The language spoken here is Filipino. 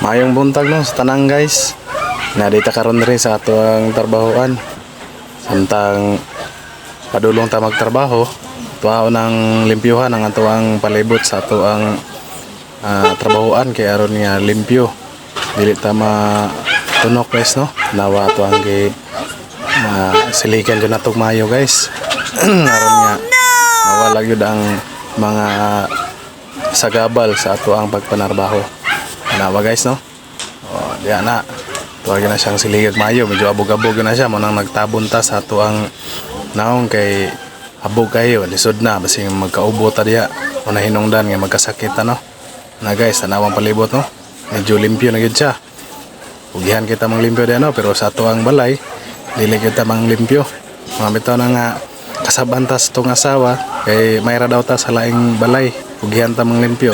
Mayong buntag no sa tanang guys. Nadita karon rin sa ato ang trabahoan. Samtang padulong ta magtrabaho, tuwa nang limpyuhan ang ato ang palibot sa ato ang trabahoan kay aron nga limpyo. Dili ta matunok guys no. Nawa ato ang silikan jud natong mayo guys. Aron nga mawala gyud ang mga sagabal sa ato ang pagpanarbaho. Nawa guys no. Diya na. Tuwag na siyang siligag mayo, medyo abog-abog na siya mo nang nagtabon ta sa ato ang naong kay abog kayo lisod na basing magkaubo ta diya o nahinungdan nga magkasakit no. Na guys, tanawang palibot no. Medyo limpyo na gyud siya. Ugihan kita mang limpyo diyan no, pero sa ato ang balay dili kita mang limpyo. Mga bitaw na nga kasabantas tong asawa kay mayra daw ta sa laing balay. Ugihan ta mang limpyo.